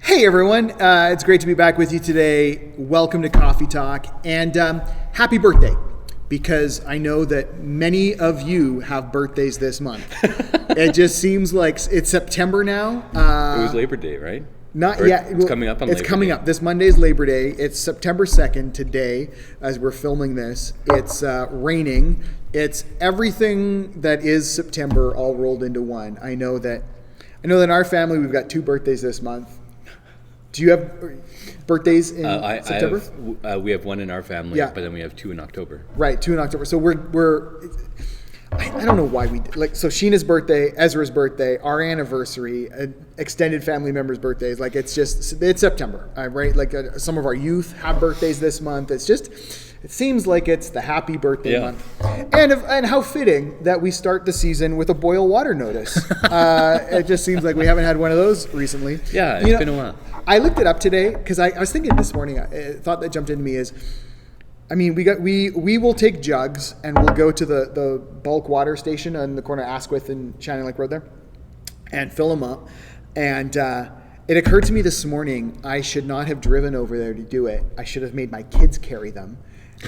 Hey everyone, it's great to be back with you today. Welcome to Coffee Talk, and happy birthday, because I know that many of you have birthdays this month. It just seems like it's September now. It was Labor Day, right? Not or yet. It's coming up on Labor Day. It's coming up. This Monday is Labor Day. It's September 2nd today as we're filming this. It's raining. It's everything that is September all rolled into one. I know that in our family we've got 2 birthdays this month. Do you have birthdays in September? We have one in our family, but then we have 2 in October. Right, 2 in October. So I don't know why we like. So Sheena's birthday, Ezra's birthday, our anniversary, extended family members' birthdays. Like it's September, right? Like some of our youth have birthdays this month. It seems like it's the happy birthday month, and how fitting that we start the season with a boil water notice. It just seems like we haven't had one of those recently. Yeah, it's been a while. I looked it up today because I was thinking this morning. A thought that jumped into me is, I mean, we will take jugs and we'll go to the bulk water station on the corner of Asquith and Shannon Lake Road there, and fill them up. And it occurred to me this morning, I should not have driven over there to do it. I should have made my kids carry them.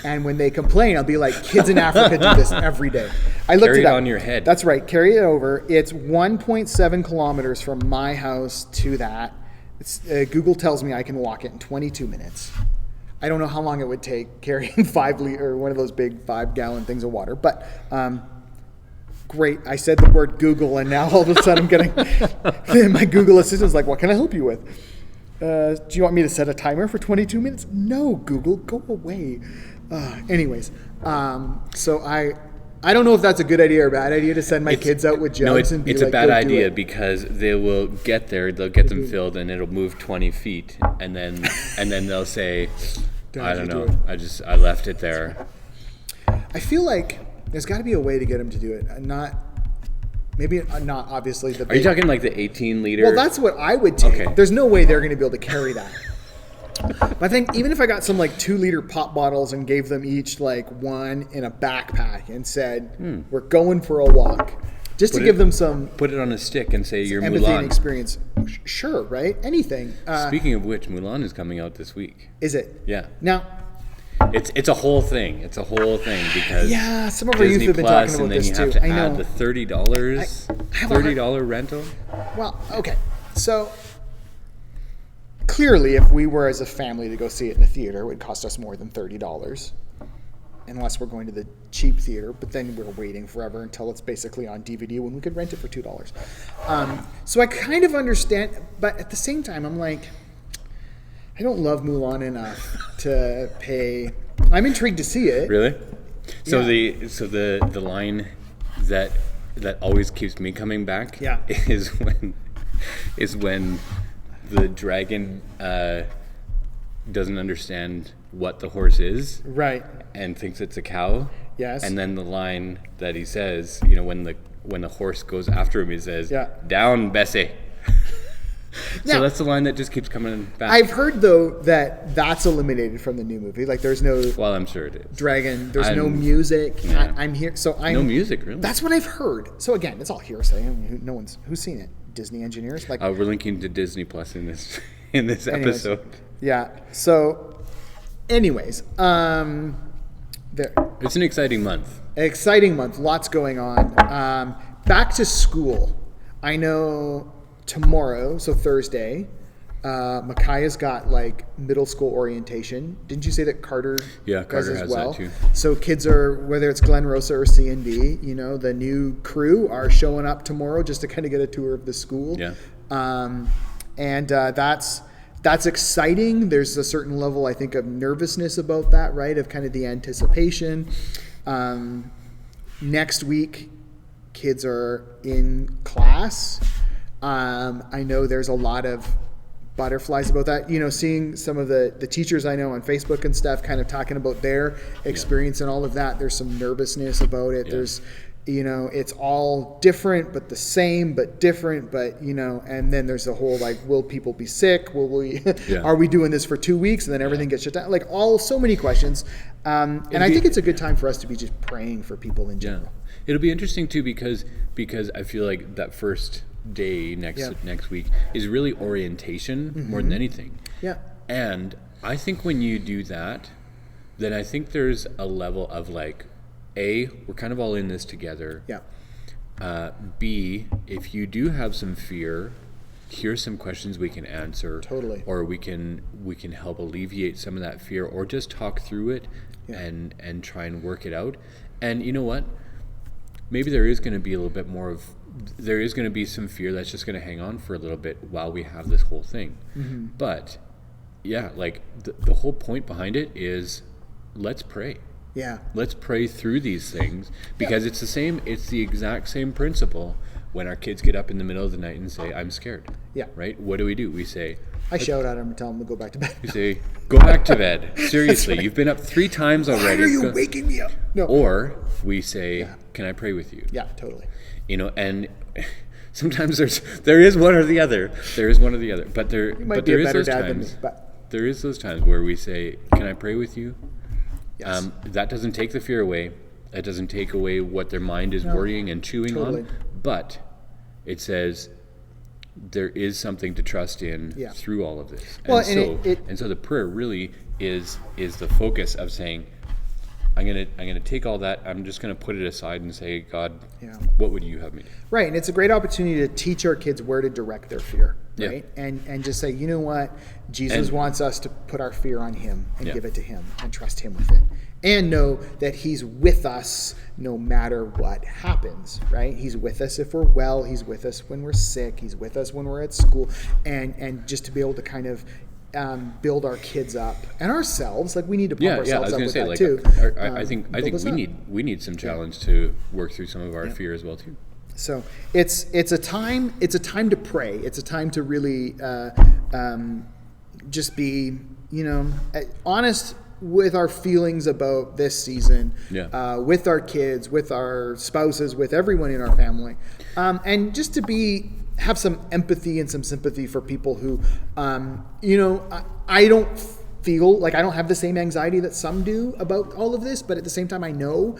And when they complain, I'll be like, kids in Africa do this every day. I looked Carry it up. on your head. That's right. Carry it over. It's 1.7 kilometers from my house to that. Google tells me I can walk it in 22 minutes. I don't know how long it would take carrying 5 liter or one of those big 5-gallon things of water, but great. I said the word Google, and now all of a sudden I'm getting my Google assistant's like, "What can I help you with? Do you want me to set a timer for 22 minutes?" No, Google, go away. Anyways, so I don't know if that's a good idea or a bad idea to send my kids out with jugs and be it's like, a bad "Go do idea it." because they will get there, they'll get them filled, and it'll move 20 feet, and then they'll say, "I don't know, I left it there." I feel like there's got to be a way to get them to do it, maybe not obviously the big. Are you talking like the 18 liter? Well, that's what I would take. Okay. There's no way they're going to be able to carry that. But I think even if I got some like 2-liter pop bottles and gave them each like one in a backpack and said, "We're going for a walk," just to give them some. Put it on a stick and say you're empathy Mulan. And experience. Sure, right? Anything. Speaking of which, Mulan is coming out this week. Is it? Yeah. Now. It's a whole thing. It's a whole thing because some of our youth have been talking about this too. And then you have to add the $30 rental. Well, okay, so clearly, if we were as a family to go see it in a theater, it would cost us more than $30, unless we're going to the cheap theater. But then we're waiting forever until it's basically on DVD when we could rent it for $2. So I kind of understand, but at the same time, I'm like, I don't love Mulan enough to pay. I'm intrigued to see it. Really? So the line that always keeps me coming back is when the dragon doesn't understand what the horse is, right, and thinks it's a cow. Yes. And then the line that he says, when the horse goes after him, he says, "Down, Bessie." So now, that's the line that just keeps coming back. I've heard though that that's eliminated from the new movie. Like there's no. Well, I'm sure it is. Dragon. There's no music. Yeah. I'm here. So no music, really. That's what I've heard. So again, it's all hearsay. I mean, who's seen it? Disney engineers. Like we're linking to Disney Plus in this episode. Yeah. So, anyways, there. It's an exciting month. Exciting month. Lots going on. Back to school. I know. Tomorrow, so Thursday, Micaiah's got like middle school orientation. Didn't you say that Carter does as has well? That too. So kids are, whether it's Glen Rosa or C&D, the new crew are showing up tomorrow just to kind of get a tour of the school. Yeah. And that's exciting. There's a certain level, I think, of nervousness about that, right? Of kind of the anticipation. Next week, kids are in class. I know there's a lot of butterflies about that. Seeing some of the teachers I know on Facebook and stuff kind of talking about their experience and all of that. There's some nervousness about it. Yeah. There's, it's all different but the same but different, but, and then there's the whole like, will people be sick? Will we, are we doing this for 2 weeks and then everything gets shut down? Like so many questions. And I think it's a good time for us to be just praying for people in general. It'll be interesting too because I feel like that first day next week is really orientation more than anything. Yeah. And I think when you do that, then I think there's a level of like, A, we're kind of all in this together. Yeah. B, if you do have some fear, here's some questions we can answer. Totally. Or we can help alleviate some of that fear, or just talk through it and try and work it out. And you know what? Maybe there is going to be a little bit more of, there is going to be some fear that's just going to hang on for a little bit while we have this whole thing. But yeah, like the whole point behind it is, let's pray. Yeah. Let's pray through these things, because it's the exact same principle when our kids get up in the middle of the night and say, I'm scared. Yeah. Right? What do? We say, I shout at them and tell them to go back to bed. We say, go back to bed. Seriously, right. You've been up 3 times already. Why are you waking me up? No. Or we say, can I pray with you? Yeah, totally. You know, and sometimes there is one or the other. There is one or the other. But there is those times. There is those times where we say, can I pray with you? Yes. That doesn't take the fear away. That doesn't take away what their mind is worrying and chewing on. But it says there is something to trust in through all of this. And so the prayer really is the focus of saying, I'm gonna take all that. I'm just gonna put it aside and say, God, what would you have me do? Right, and it's a great opportunity to teach our kids where to direct their fear, right? Yeah. And just say, you know what, Jesus wants us to put our fear on Him and give it to Him and trust Him with it, and know that He's with us no matter what happens, right? He's with us if we're well. He's with us when we're sick. He's with us when we're at school, and just to be able to kind of build our kids up and ourselves, like we need to pump ourselves up with that too. I think we need some challenge to work through some of our fear as well too. So it's a time to pray. It's a time to really just be, honest with our feelings about this season, with our kids, with our spouses, with everyone in our family, and just to have some empathy and some sympathy for people who, I don't feel like I don't have the same anxiety that some do about all of this, but at the same time, I know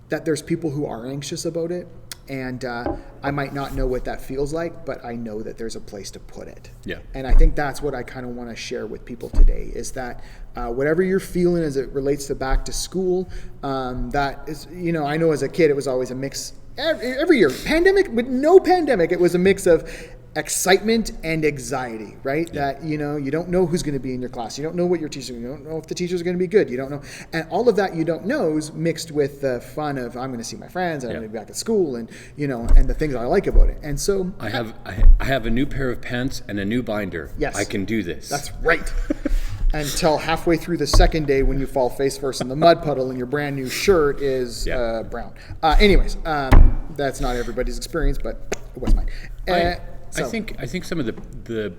that there's people who are anxious about it, and I might not know what that feels like, but I know that there's a place to put it. Yeah. And I think that's what I kind of want to share with people today, is that whatever you're feeling as it relates to back to school, that is, I know as a kid, it was always a mix. Every year, with no pandemic, it was a mix of excitement and anxiety, right? Yeah. That, you don't know who's going to be in your class. You don't know what your teacher, you don't know if the teachers are going to be good. You don't know. And all of that you don't know is mixed with the fun of, I'm going to see my friends, I'm going to be back at school, and, and the things I like about it. And so I have a new pair of pants and a new binder. Yes. I can do this. That's right. Until halfway through the second day when you fall face first in the mud puddle and your brand new shirt is brown. Anyways, that's not everybody's experience, but it was mine. I think some of the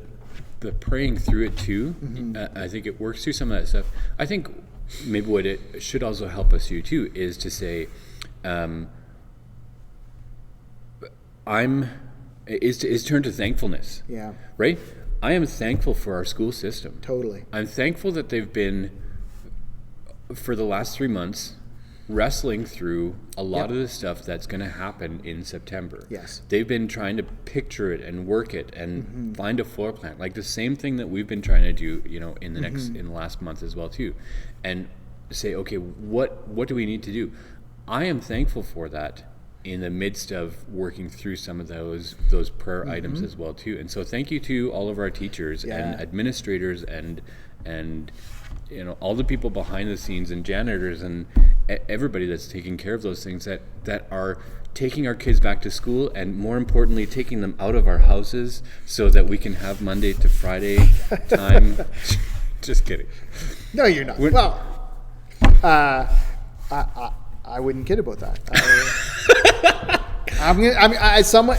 praying through it too, I think it works through some of that stuff. I think maybe what it should also help us do too is to say, is turn to thankfulness. Yeah. Right? I am thankful for our school system. Totally. I'm thankful that they've been, for the last 3 months, wrestling through a lot of the stuff that's going to happen in September. Yes. They've been trying to picture it and work it and find a floor plan, like the same thing that we've been trying to do, in the in the last month as well too, and say, okay, what do we need to do? I am thankful for that in the midst of working through some of those prayer items as well too. And so thank you to all of our teachers and administrators and all the people behind the scenes and janitors and everybody that's taking care of those things that are taking our kids back to school, and more importantly, taking them out of our houses so that we can have Monday to Friday time. Just kidding. No, you're not. I wouldn't kid about that. Someone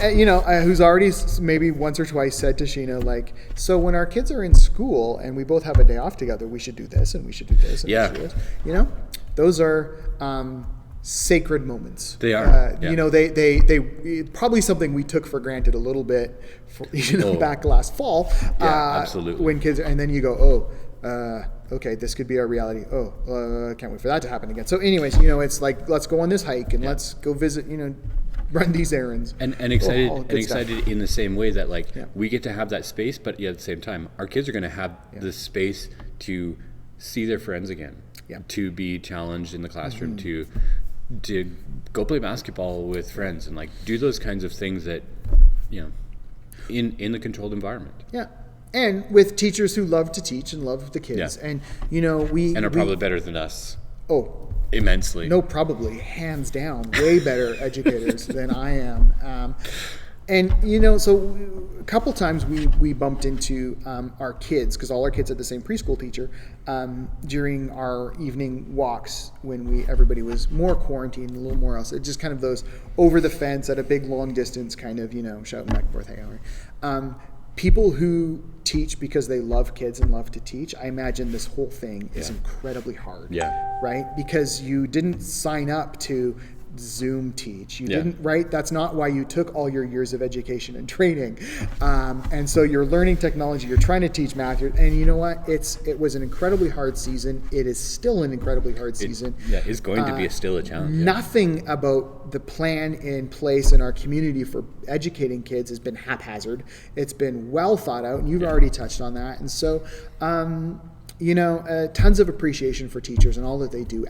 who's already maybe once or twice said to Sheena, like, so when our kids are in school and we both have a day off together, we should do this and we should do this. And we should do this. Those are sacred moments. They are. They probably something we took for granted a little bit, back last fall. Absolutely. When kids, and then you go, okay, this could be our reality. Can't wait for that to happen again. So anyways, it's like, let's go on this hike and let's go visit, run these errands. And excited all good stuff. in the same way that like Yeah. we get to have that space, but yet at the same time, our kids are going to have the space to see their friends again, Yeah. to be challenged in the classroom, to go play basketball with friends, and like do those kinds of things that, you know, in the controlled environment. Yeah. And with teachers who love to teach and love the kids. Yeah. And, you know, we And are probably better than us oh, immensely. no, probably, hands down, way better educators than I am. And, you know, so a couple times we bumped into our kids, because all our kids had the same preschool teacher, during our evening walks when everybody was more quarantined, a little more else. It just kind of those over the fence at a big long distance kind of, you know, shouting back and forth, hey, Howard. People who teach because they love kids and love to teach, I imagine this whole thing is incredibly hard. Yeah. Right? Because you didn't sign up to Zoom teach. You Yeah. didn't, right? That's not why you took all your years of education and training. And so you're learning technology, you're trying to teach math, and you know what? It was an incredibly hard season. It is still an incredibly hard season. It's going to be still a challenge. Yeah. Nothing about the plan in place in our community for educating kids has been haphazard. It's been well thought out, and you've already touched on that. And so, you know, tons of appreciation for teachers and all that they do.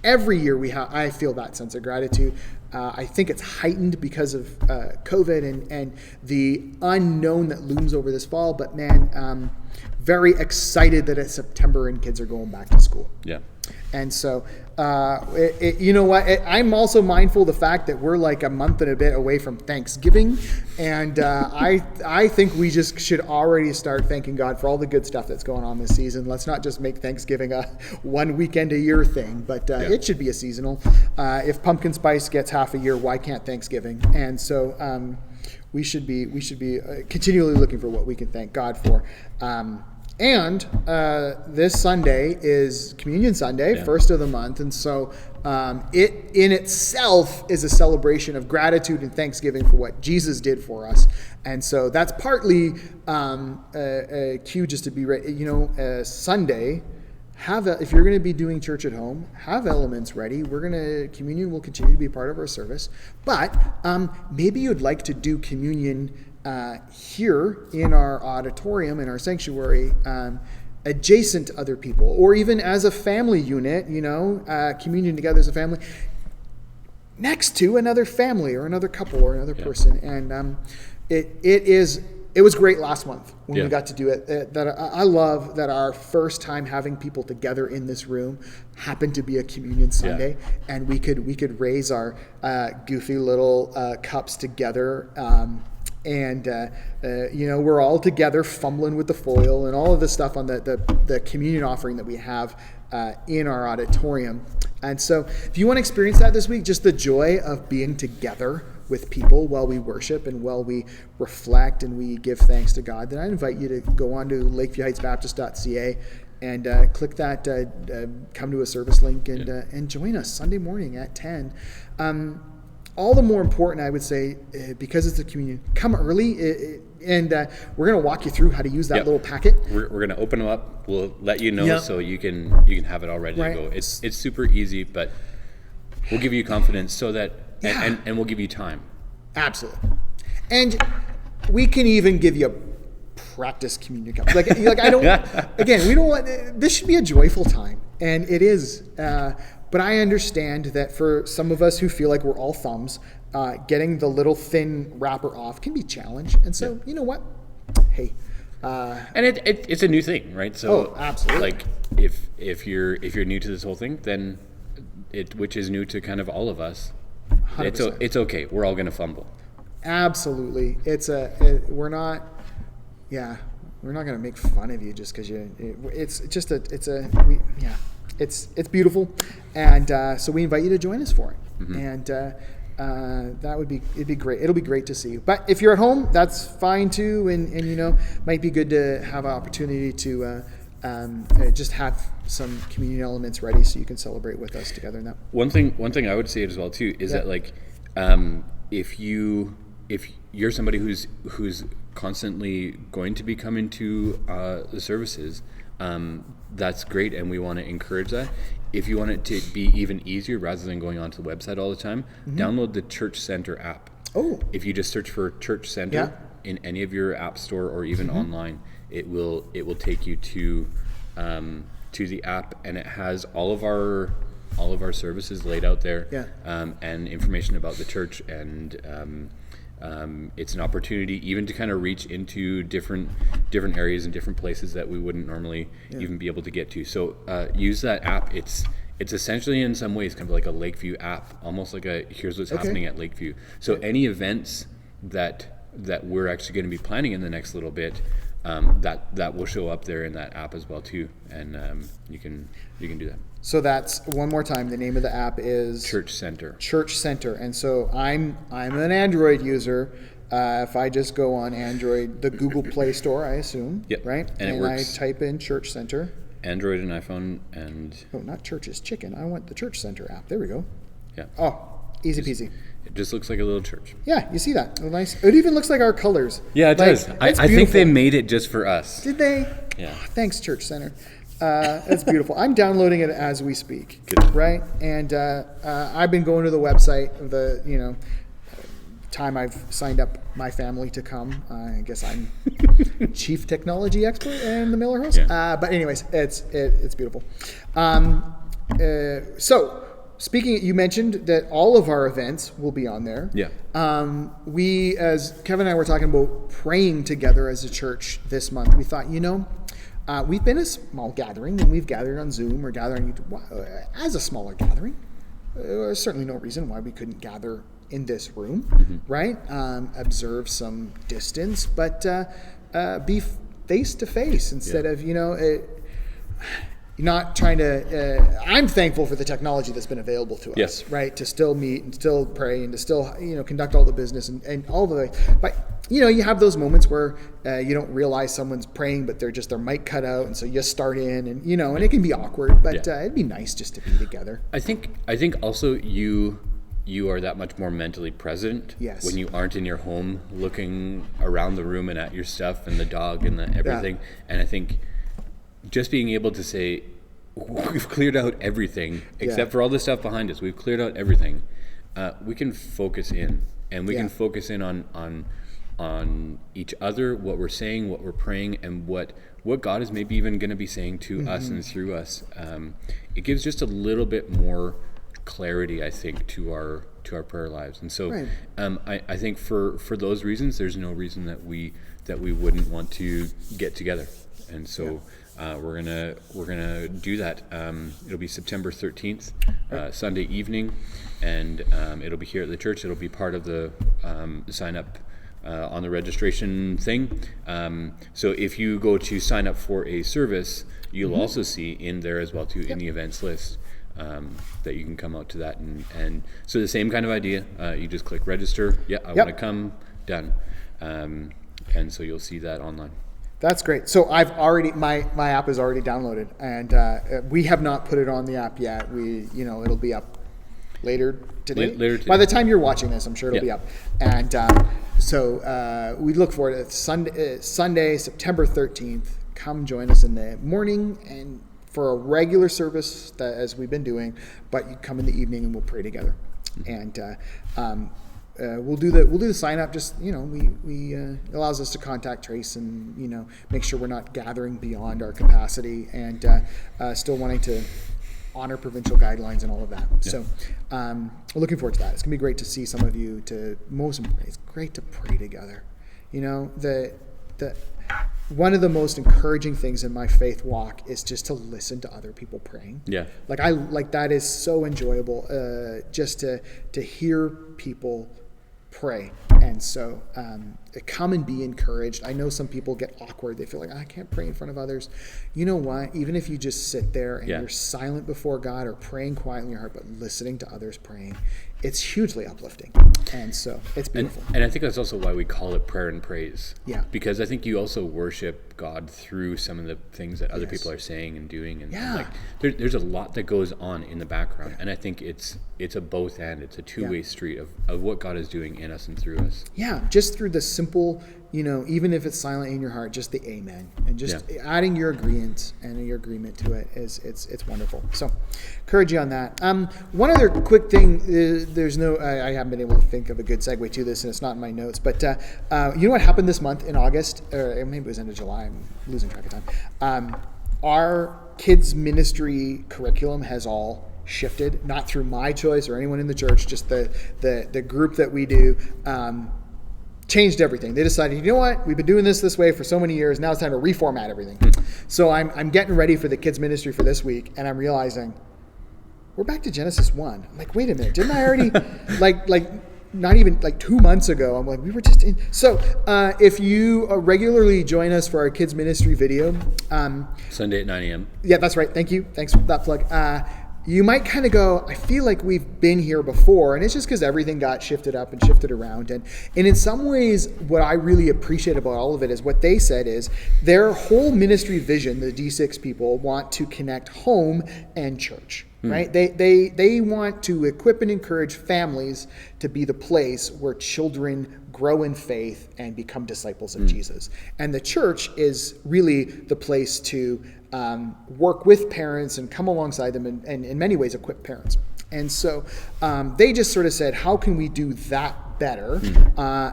Every year I feel that sense of gratitude. I think it's heightened because of COVID and the unknown that looms over this fall. But man, very excited that it's September and kids are going back to school. Yeah. And so, you know what? I'm also mindful of the fact that we're like a month and a bit away from Thanksgiving. And I think we just should already start thanking God for all the good stuff that's going on this season. Let's not just make Thanksgiving a one weekend a year thing, but it should be a seasonal. If pumpkin spice gets half a year, why can't Thanksgiving? And so we should be continually looking for what we can thank God for. And this Sunday is Communion Sunday, first of the month. And so it in itself is a celebration of gratitude and thanksgiving for what Jesus did for us. And so that's partly a cue just to be ready. You know, Sunday, if you're going to be doing church at home, have elements ready. Communion will continue to be part of our service. But maybe you'd like to do communion here in our auditorium, in our sanctuary, adjacent to other people, or even as a family unit, you know, communion together as a family, next to another family or another couple or another person. And it was great last month when we got to do it. I love that our first time having people together in this room happened to be a Communion Sunday, and we could raise our goofy little cups together. And you know, we're all together fumbling with the foil and all of the stuff on the communion offering that we have in our auditorium. And so if you want to experience that this week, just the joy of being together with people while we worship and while we reflect and we give thanks to God, then I invite you to go on to lakeviewheightsbaptist.ca and click that come to a service link and join us Sunday morning at 10. All the more important, I would say, because it's a communion, come early, and we're going to walk you through how to use that little packet. We're going to open them up. We'll let you know so you can have it all ready to go. It's super easy, but we'll give you confidence so that and we'll give you time. Absolutely, and we can even give you a practice communion cup. Like I don't. Again, we don't want. This should be a joyful time, and it is. But I understand that for some of us who feel like we're all thumbs, getting the little thin wrapper off can be a challenge. And so, you know what? Hey. And it's a new thing, right? So, absolutely. Like if you're new to this whole thing, then which is new to kind of all of us, 100%. It's okay. We're all going to fumble. Absolutely. We're not going to make fun of you just because it's beautiful, and so we invite you to join us for it. Mm-hmm. And it'd be great. It'll be great to see you. But if you're at home, that's fine too, and you know, might be good to have an opportunity to just have some communion elements ready so you can celebrate with us together in that. One thing I would say as well too is that like if you're somebody who's constantly going to be coming to the services, that's great, and we want to encourage that. If you want it to be even easier, rather than going onto the website all the time, download the Church Center app. Oh. If you just search for Church Center in any of your app store or even online, it will take you to the app, and it has all of our services laid out there, and information about the church, and it's an opportunity even to kind of reach into different areas and different places that we wouldn't normally even be able to get to. So use that app. It's essentially in some ways kind of like a Lakeview app, almost like a here's what's happening at Lakeview. So any events that we're actually going to be planning in the next little bit, that will show up there in that app as well too, and you can do that. So that's, one more time, the name of the app is Church Center. Church Center. And so I'm an Android user. If I just go on Android, the Google Play Store, I assume, right? And it works. I type in Church Center. Android and iPhone and... Oh, not Church's Chicken. I want the Church Center app. There we go. Yeah. Oh, easy peasy. It just looks like a little church. Yeah, you see that? Nice. It even looks like our colors. Yeah, it does. I think they made it just for us. Did they? Yeah. Oh, thanks, Church Center. That's beautiful. I'm downloading it as we speak. Good. Right? And I've been going to the website, time I've signed up my family to come. I guess I'm chief technology expert in the Miller house. Yeah. But anyways, it's beautiful. So speaking, you mentioned that all of our events will be on there. Yeah. We, as Kevin and I were talking about praying together as a church this month, we thought, we've been a small gathering, and we've gathered on Zoom or gathering as a smaller gathering. There's certainly no reason why we couldn't gather in this room, right? Observe some distance, but be face to face instead of, not trying to. I'm thankful for the technology that's been available to us, right? To still meet and still pray and to still, conduct all the business and all the way. But you have those moments where you don't realize someone's praying, but their mic cut out, and so you start in, and and it can be awkward. But it'd be nice just to be together. I think also you are that much more mentally present when you aren't in your home looking around the room and at your stuff and the dog and the everything. And I think just being able to say, we've cleared out everything except for all the stuff behind us. We've cleared out everything. We can focus in, and we can focus in on each other, what we're saying, what we're praying, and what God is maybe even going to be saying to us and through us. It gives just a little bit more clarity, I think, to our prayer lives. And so I think for those reasons, there's no reason that we wouldn't want to get together. And so we're gonna do that. It'll be September 13th, Sunday evening, and it'll be here at the church. It'll be part of the sign up on the registration thing. So if you go to sign up for a service, you'll also see in there as well too, in the events list, that you can come out to that. And so the same kind of idea, you just click register. I want to come, done. And so you'll see that online. That's great. So I've already, my app is already downloaded, and we have not put it on the app yet. It'll be up later today. By the time you're watching this, I'm sure it'll be up. And so we look forward to Sunday, September 13th. Come join us in the morning and for a regular service as we've been doing, but you come in the evening and we'll pray together. And we'll do the sign up. Just we allows us to contact trace and make sure we're not gathering beyond our capacity, and still wanting to honor provincial guidelines and all of that. So we're looking forward to that. It's gonna be great to see some of you. Most importantly, it's great to pray together. One of the most encouraging things in my faith walk is just to listen to other people praying. Yeah. Like that is so enjoyable, just to hear people pray. And so come and be encouraged. I know some people get awkward. They feel like, I can't pray in front of others. You know what? Even if you just sit there and you're silent before God or praying quietly in your heart, but listening to others praying, it's hugely uplifting. And so it's beautiful. And I think that's also why we call it prayer and praise. Yeah. Because I think you also worship God through some of the things that other people are saying and doing. And like there's a lot that goes on in the background. And I think it's a both and. It's a two-way street of what God is doing in us and through us. Yeah. Just through the simple even if it's silent in your heart, just the amen, and just adding your agreement to it it's wonderful. So encourage you on that. One other quick thing, I haven't been able to think of a good segue to this, and it's not in my notes, but you know what happened this month in August, or maybe it was end of July, I'm losing track of time. Our kids ministry curriculum has all shifted, not through my choice or anyone in the church, just the group that we do changed everything. They decided, you know what, we've been doing this way for so many years, now it's time to reformat everything. So I'm getting ready for the kids ministry for this week, and I'm realizing we're back to Genesis 1. I'm like, wait a minute, didn't I already like not even like 2 months ago, I'm like, we were just in. So if you regularly join us for our kids ministry video, Sunday at 9 a.m. Yeah, that's right. Thank you. Thanks for that plug. You might kind of go, I feel like we've been here before, and it's just because everything got shifted up and shifted around. And in some ways, what I really appreciate about all of it is what they said is their whole ministry vision, the D6 people, want to connect home and church. Right? They want to equip and encourage families to be the place where children grow in faith and become disciples of Jesus. And the church is really the place to work with parents and come alongside them and in many ways equip parents. And so they just sort of said, how can we do that better?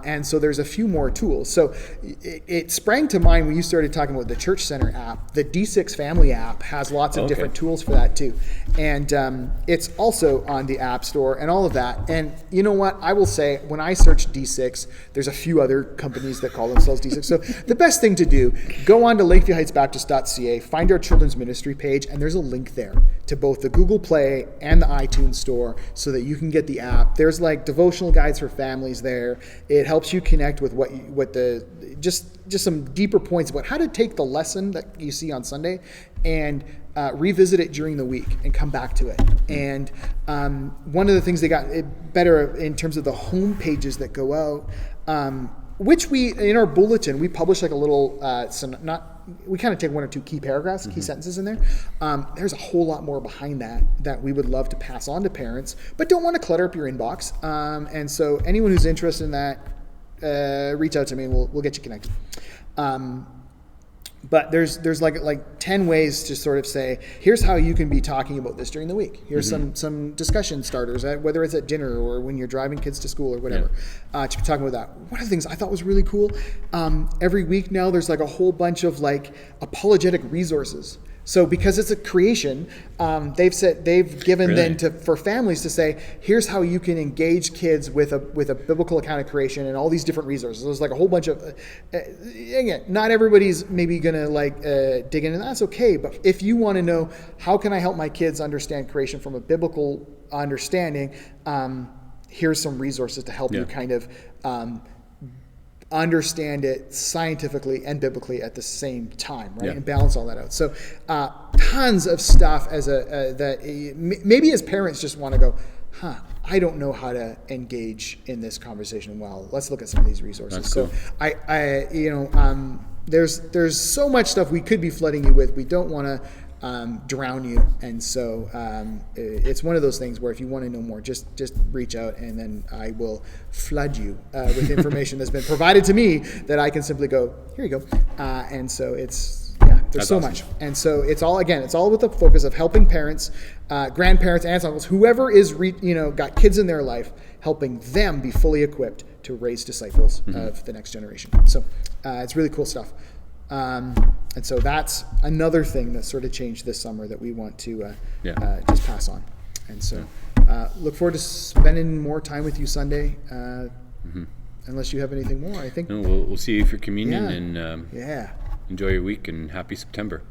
And so there's a few more tools. So it sprang to mind when you started talking about the Church Center app. The D6 Family app has lots of different tools for that too. And it's also on the App Store and all of that. And you know what? I will say, when I search D6, there's a few other companies that call themselves D6. So the best thing to do, go on to lakeviewheightsbaptist.ca, find our children's ministry page, and there's a link there to both the Google Play and the iTunes Store so that you can get the app. There's like devotional guides for families there. It helps you connect with just some deeper points about how to take the lesson that you see on Sunday and revisit it during the week and come back to it. And one of the things they got better in terms of the home pages that go out, which we, in our bulletin, we publish like a little, we kind of take one or two key paragraphs, key sentences in there. There's a whole lot more behind that we would love to pass on to parents, but don't want to clutter up your inbox. And so anyone who's interested in that, reach out to me and we'll get you connected. But there's like 10 ways to sort of say, here's how you can be talking about this during the week. Here's some discussion starters, whether it's at dinner or when you're driving kids to school or whatever, to be talking about that. One of the things I thought was really cool, every week now there's like a whole bunch of like apologetic resources. So because it's a creation, they've given then for families to say, here's how you can engage kids with a biblical account of creation and all these different resources. There's like a whole bunch of, again, not everybody's maybe gonna dig in, and that's okay. But if you want to know how can I help my kids understand creation from a biblical understanding, here's some resources to help you kind of understand it scientifically and biblically at the same time, right? And balance all that out. So tons of stuff that maybe as parents just want to go, I don't know how to engage in this conversation well. Let's look at some of these resources. That's cool. So there's so much stuff we could be flooding you with. We don't want to drown you, and so it's one of those things where if you want to know more, just reach out, and then I will flood you with information that's been provided to me that I can simply go, here you go. And so there's that's so awesome. Much, and so it's all with the focus of helping parents, grandparents, aunts, uncles, whoever is got kids in their life, helping them be fully equipped to raise disciples of the next generation. So it's really cool stuff. And so that's another thing that sort of changed this summer that we want to just pass on. And so look forward to spending more time with you Sunday, unless you have anything more, I think. No, we'll see you for communion and enjoy your week and happy September.